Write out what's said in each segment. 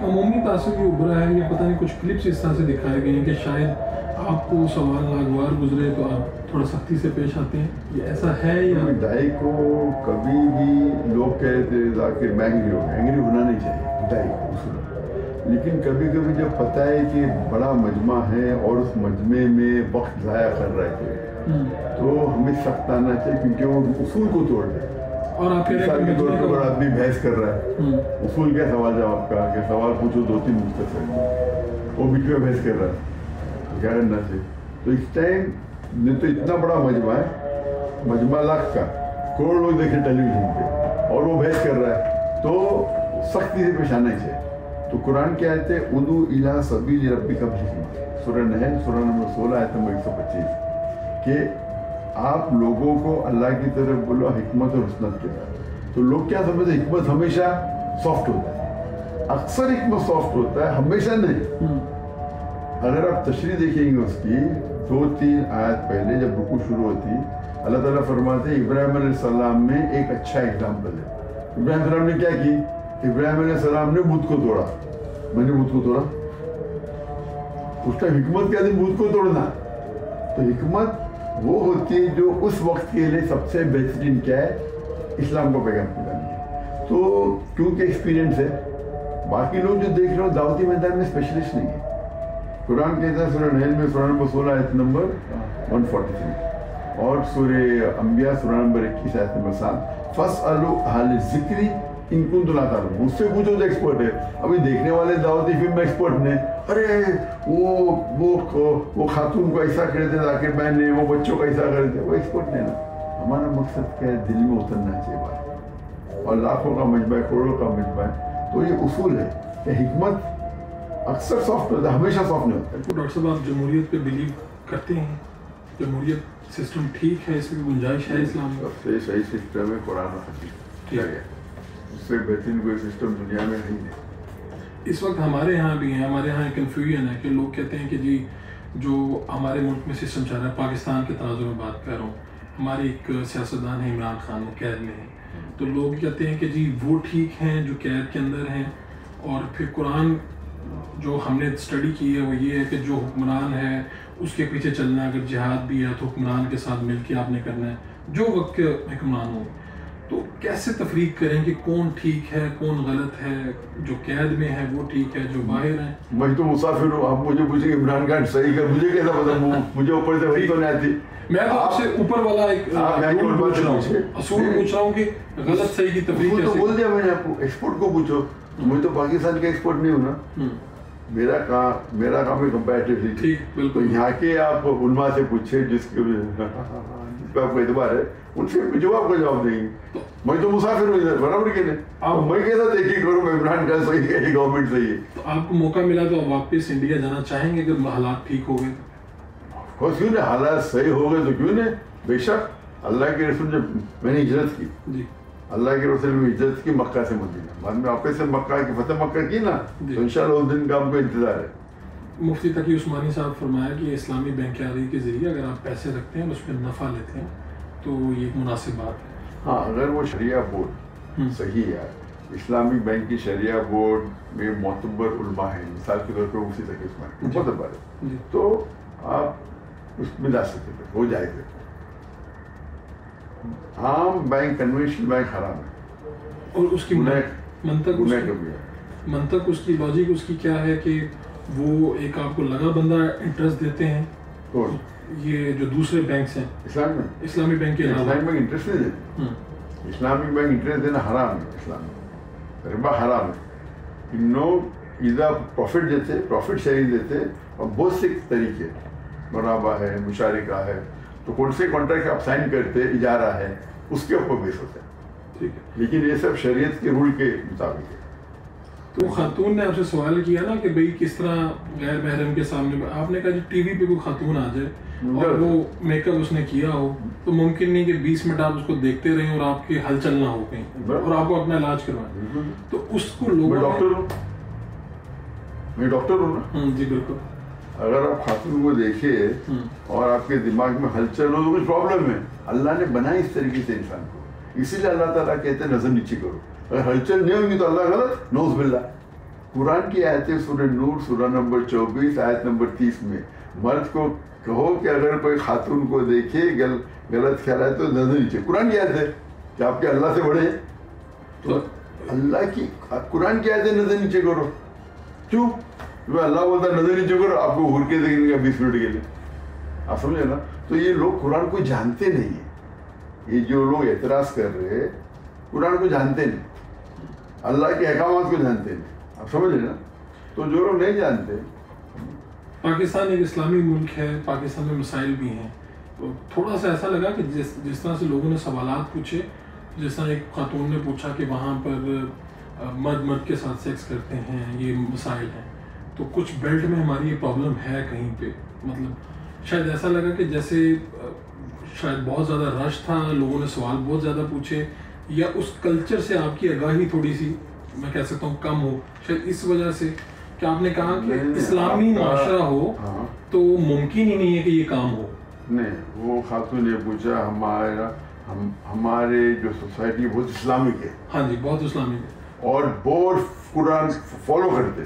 عمومی تاثر یہ ابھرا ہے یا پتہ نہیں کچھ کلپس اس طرح سے دکھائے گئے ہیں کہ شاید آپ کو سوال ناگوار گزرے تو آپ تھوڑا سختی سے پیش آتے ہیں، یہ ایسا ہے یا؟ دائی کو کبھی بھی لوگ کہتے ہیں ذاکر میں انگری ہونا نہیں چاہیے دائی کو اصول، لیکن کبھی کبھی جب پتہ ہے کہ بڑا مجمع ہے اور اس مجمع میں وقت ضائع کر رہے تھے تو ہمیں سخت آنا چاہیے، کیونکہ وہ اصول کو توڑ دے. اور آپ مثال کے طور پر آدمی بحث کر رہا ہے، اصول کیا سوال جواب کا کہ سوال پوچھو 2-3 مختصر، وہ بیچ میں بحث کر رہا ہے، کیا کرنا چاہیے؟ تو اس ٹائم تو اتنا بڑا مجمع ہے، مجمع لاکھ کا، کروڑ لوگ دیکھیں ٹیلی ویژن پہ اور وہ بحث کر رہا ہے تو سختی سے پیش آنا چاہیے. تو قرآن کیا آیت ہے؟ ادعو الی سبیل ربک بالحکمۃ، سورہ نحل سورہ نمبر 16 آیت نمبر 125، کہ آپ لوگوں کو اللہ کی طرف بولو حکمت اور حسنت کے ساتھ. تو لوگ کیا سمجھتے ہیں حکمت ہمیشہ سافٹ ہوتا ہے، اکثر حکمت سافٹ ہوتا ہے، ہمیشہ نہیں. اگر آپ تشریح دیکھیں گے اس کی 2-3 آیت پہلے جب رکوع شروع ہوتی اللہ تعالیٰ فرماتے ہیں ابراہیم علیہ السلام میں ایک اچھا اگزامپل ہے. ابراہیم علیہ السلام نے کیا کی؟ ابراہیم علیہ السلام نے بت کو توڑا. میں نے بت کو توڑا، اس کا حکمت کیا تھی؟ بت کو توڑنا. تو حکمت وہ ہوتی ہے جو اس وقت کے لیے سب سے بہترین کیا ہے؟ اسلام کو پیغام پھیلانا ہے. تو کیونکہ ایکسپیرینس ہے، باقی لوگ جو دیکھ رہے ہو دعوتی میدان میں اسپیشلسٹ نہیں ہے. قرآن کہتا ہے سورہ نحل میں سورہ نمبر 16 آیت نمبر 143 اور سورہ انبیاء سورہ نمبر 21 آیت نمبر 7، فَاسْأَلُوا أَهْلَ الذِّكْرِ إِن كُنتُمْ لَا تَعْلَمُونَ. مجھ سے پوچھو جو ایکسپرٹ ہے. ابھی دیکھنے والے دعوتی فلم میں ایکسپرٹ نے ارے وہ خاتون کو ایسا کرتے ذاکر بہن نے، وہ بچوں کو ایسا کرتے، وہ ایکسپرٹ نہیں نا. ہمارا مقصد کیا ہے؟ دل میں اترنا چاہیے بات، اور لاکھوں کا مجمع ہے، کروڑوں کا مجمع ہے. تو یہ اصول ہے کہ حکمت اکثر سافٹ ہوتا ہے، ہمیشہ سافٹ نہیں ہوتا ہے. ڈاکٹر صاحب آپ جمہوریت پہ بلیو کرتے ہیں؟ جمہوریت سسٹم ٹھیک ہے؟ اس میں گنجائش ہے اسلام میں؟ سب سے صحیح سسٹم ہے قرآن و حدیث، کیا گیا اس سے بہترین کوئی سسٹم دنیا میں نہیں ہے. اس وقت ہمارے یہاں بھی ہیں، ہمارے یہاں کنفیوژن ہے کہ لوگ کہتے ہیں کہ جی جو ہمارے ملک میں سسٹم چل رہا ہے، پاکستان کے تناظر میں بات کر رہا ہوں، ہمارے ایک سیاستدان ہے عمران خان، وہ قید میں ہیں، تو لوگ کہتے ہیں کہ جی وہ ٹھیک ہیں جو قید کے اندر ہیں، اور پھر قرآن جو ہم نے اسٹڈی کی ہے وہ یہ ہے کہ جو حکمران ہے اس کے پیچھے چلنا ہے، اگر جہاد بھی ہے تو حکمران کے ساتھ مل کے آپ نے کرنا ہے جو وقت کے حکمران ہوں. تو کیسے تفریق کریں کہ کون ٹھیک ہے کون غلط ہے؟ جو قید میں ہے وہ ٹھیک ہے، جو باہر ہیں؟ میں تو مسافر ہوں، آپ مجھے پوچھیں کہ عمران خان صحیح کر، مجھے کیسا پتا؟ مجھے اوپر سے وہی تو نہیں آتی. میں تو آپ سے اوپر والا ایک اصول پوچھ رہا ہوں کہ غلط صحیح کی تفریق کیسے؟ تو بول دیا میں نے آپ کو، ایکسپورٹ کو پوچھو. میں تو پاکستان کا ایکسپورٹ نہیں ہوں نا، میرا کام ہے کمپیریٹیولی ٹھیک. تو یہاں کے آپ علماء سے پوچھے جس پہ آپ کو اعتبار ہے، ان سے جو آپ کو جواب دیں گے. میں تو مسافر ہوں ادھر، برابر کے نہیں. میں کیسا دیکھی کروں میں عمران خان صحیح ہے گورنمنٹ صحیح ہے؟ تو آپ کو موقع ملا تو واپس انڈیا جانا چاہیں گے اگر حالات ٹھیک ہو گئے تو؟ کیوں نہیں، حالات صحیح ہو گئے تو کیوں نہیں. بے شک اللہ کے رسول جب میں نے ہجرت کی، جی اللہ کے رسول میں ہجرت کی مکہ سے مدینہ، بعد میں واپس سے مکہ کی فتح مکہ کی نا، تو انشاءاللہ اس دن کا ہم کو انتظار ہے. مفتی تقی عثمانی صاحب فرمایا کہ اسلامی بینکاری کے ذریعے اگر آپ پیسے رکھتے ہیں اور اس پہ نفع لیتے ہیں تو یہ ایک مناسب بات ہے. ہاں اگر وہ شریعہ بورڈ صحیح ہے، اسلامی بینک کی شریعہ بورڈ میں معتبر علماء ہیں، مثال کے طور پر مفتی تقی عثمانی معتبر ہے، تو آپ اس میں جا سکتے تھے، ہو جائے گا. عام بینک کنونشنل بینک حرام ہے، اور اس کی منطق اس کی لاجک اس کی کیا ہے کہ وہ ایک آپ کو لگا بندہ انٹرسٹ دیتے ہیں. یہ جو دوسرے بینکس ہیں اسلامی بینک کے علاوہ، اسلامی بینک انٹرسٹ نہیں دیتے. اسلامی بینک انٹرسٹ دینا حرام ہے، اسلام میں ربا حرام ہے. ان لوگ ادھر پروفٹ دیتے، پروفٹ شیئرنگ دیتے، اور بہت سے طریقے، مرابہ ہے، مشارکہ ہے. تو کون سے کانٹریکٹ آپ سائن کرتے، اجارہ ہے، اس کے اوپر بیس ہوتا ہے. ٹھیک ہے، لیکن یہ سب شریعت کے رول کے مطابق ہے. تو خاتون نے آپ سے سوال کیا نا کہ بھئی کس طرح غیر محرم کے سامنے، آپ نے کہا جی ٹی وی پہ کوئی خاتون آ جائے اور وہ میک اپ اس نے کیا ہو تو ممکن نہیں کہ 20 منٹ آپ اس کو دیکھتے رہیں اور آپ کے ہلچل نہ ہو کہیں اور آپ کو اپنا علاج کروائیں. تو اس کو لوگوں میں ڈاکٹر ہوں نا. جی بالکل. اگر آپ خاتون کو دیکھیں اور آپ کے دماغ میں ہلچل ہو تو کچھ پرابلم ہے. اللہ نے بنایا اس طریقے سے انسان کو، اسی لیے اللہ تعالیٰ کہتے ہیں نظر نیچے کرو. اگر ہلچل نہیں ہوگی تو اللہ غلط، نعوذ باللہ. قرآن کی آیتیں سورہ نور سورہ نمبر 24 آیت نمبر 30 میں مرد کو کہو کہ اگر کوئی خاتون کو دیکھے غلط خیال ہے تو نظر نیچے. قرآن کی آیت ہے کہ آپ کے اللہ سے بڑے ہیں تو اللہ کی قرآن کی آیتیں نظر نیچے کرو. کیوں؟ اللہ بولتا ہے نظر نیچے کرو, آپ کو گھر کے دیکھنے کا 20 منٹ کے لیے. آپ سمجھے نا؟ تو یہ لوگ قرآن کو جانتے نہیں ہیں. یہ جو لوگ اعتراض کر رہے ہیں قرآن کو جانتے نہیں, اللہ کے احکامات کو جانتے نہیں. آپ سمجھے نا؟ تو جو لوگ نہیں جانتے. پاکستان ایک اسلامی ملک ہے, پاکستان میں مسائل بھی ہیں. تو تھوڑا سا ایسا لگا کہ جس طرح سے لوگوں نے سوالات پوچھے, جس طرح ایک خاتون نے پوچھا کہ وہاں پر مرد کے ساتھ سیکس کرتے ہیں, یہ مسائل ہیں, تو کچھ بیلٹ میں ہماری یہ پرابلم ہے کہیں پہ. مطلب شاید ایسا لگا کہ جیسے شاید بہت زیادہ رش تھا, لوگوں نے سوال بہت زیادہ پوچھے, یا اس کلچر سے آپ کی آگاہی تھوڑی سی میں کہہ سکتا ہوں کم ہو. شاید اس وجہ سے کہ آپ نے کہا کہ اسلامی معاشرہ ہو تو ممکن ہی نہیں ہے کہ یہ کام ہو. نہیں, وہ خاتون نے پوچھا ہمارے جو سوسائٹی بہت اسلامک ہے. ہاں جی, بہت اسلامک ہے اور بہت قرآن فالو کرتے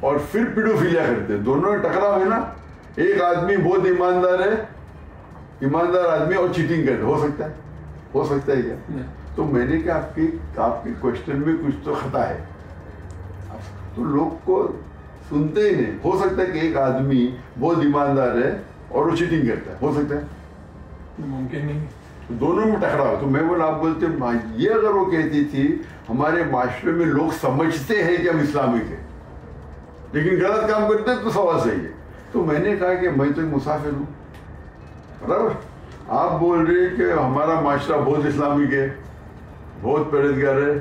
اور پھر پیڈوفیلیا کرتے. دونوں ٹکراؤ ہے نا. ایک آدمی بہت ایماندار ہے, ایماندار آدمی, اور چیٹنگ کرتے. ہو سکتا ہے, ہو سکتا ہے کیا؟ تو میں نے کہا آپ کے کوشچن میں کچھ تو خطا ہے. تو لوگ کو سنتے ہی نہیں. ہو سکتا ہے کہ ایک آدمی بہت ایماندار ہے اور وہ چیٹنگ کرتا ہے. ہو سکتا ہے, ممکن نہیں. دونوں میں ٹکراؤ. تو میں بولا آپ بولتے یہ اگر وہ کہتی تھی ہمارے معاشرے میں لوگ سمجھتے ہیں کہ ہم اسلامک ہیں لیکن غلط کام کرتے ہیں تو سوال صحیح ہے. تو میں نے کہا کہ میں تو ایک مسافر ہوں, برابر. آپ بول رہے ہیں کہ ہمارا معاشرہ بہت اسلامک ہے, بہت پرہیزگار ہے,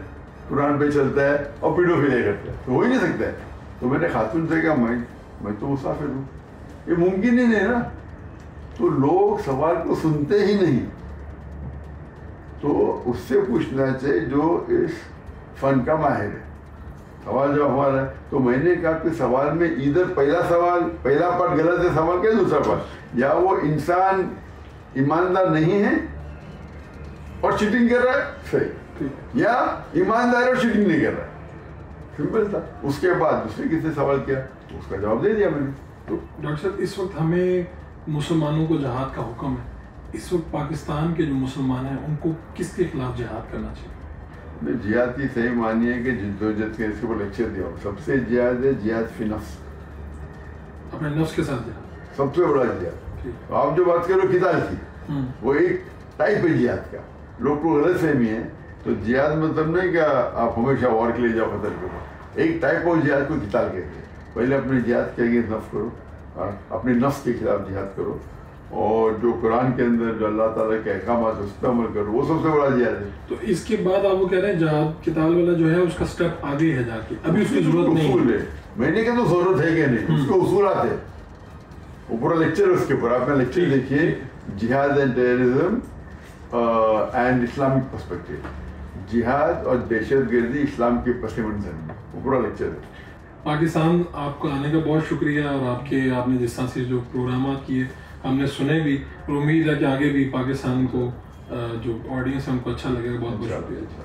قرآن پہ چلتا ہے اور پیڈوفیلیا کرتا ہے, تو ہو ہی نہیں سکتا ہے. تو میں نے خاتون سے کہا میں تو مسافر ہوں, یہ ممکن ہی نہیں نا. تو لوگ سوال کو سنتے ہی نہیں. تو اس سے پوچھنا چاہیے جو اس فن کا ماہر ہے. سوال جو ہمارا ہے, تو میں نے کہا کہ سوال میں ادھر پہلا پارٹ غلط ہے سوال کا, دوسرا پارٹ یا وہ انسان ایماندار نہیں ہے اور چیٹنگ کر رہا ہے صحیح, یا ایماندار اور چیٹنگ نہیں کر رہا ہے. سمپل تھا. اس کے بعد دوسرے کس نے سوال کیا تو اس کا جواب دے دیا میں نے. تو ڈاکٹر صاحب اس وقت ہمیں مسلمانوں کو جہاد کا حکم ہے, اس وقت پاکستان کے جو مسلمان ہیں ان کو کس کے خلاف جہاد کرنا چاہیے؟ جہاد کی صحیح معنی ہے کہ جدوجہد کے اس کے اوپر لیکچر دیا. سب سے جہاد ہے جہاد فی نفس, اپنے نفس کے ساتھ جہاد, سب سے بڑا جہاد. آپ جو بات کرو قتال کی, وہ ایک ٹائپ ہے جہاد کا. لوگ کو غلط فہمی ہے. تو جہاد مطلب نہیں کہ آپ ہمیشہ وار کے لیے جاؤ قتل کرو. ایک ٹائپ آف جہاد کو قتال کہتے ہیں. پہلے اپنے جہاد کے اگینسٹ نفس کرو, اپنے نفس کے خلاف جہاد کرو, اور جو قرآن کے اندر جو اللہ تعالیٰ کے احکامات اس پہ عمل کرو, وہ سب سے بڑا جہاد ہے. تو اس کے بعد آپ وہ کہہ رہے ہیں جہاد قتال والا جو ہے اس کا سٹیپ آگے ہے جا کے, ابھی اس کی ضرورت نہیں اصول ہے. میں نے کہا تو ضرورت ہے کہ نہیں, اس کو اصولات ہے. وہ پورا لیکچر ہے اس کے اوپر, آپ نے لیکچر دیکھیے, جہاد and terrorism and Islamic perspective. جہاد اور دہشت گردی اسلام کے پس منظر میں, وہ پورا لیکچر ہے. پاکستان آپ کو آنے کا بہت شکریہ, اور آپ نے جس طرح سے جو پروگرامات کیے ہم نے سنے بھی, اور امید ہے کہ آگے بھی پاکستان کو جو آڈینس ہے ان کو اچھا لگے گا. بہت بہت شکریہ.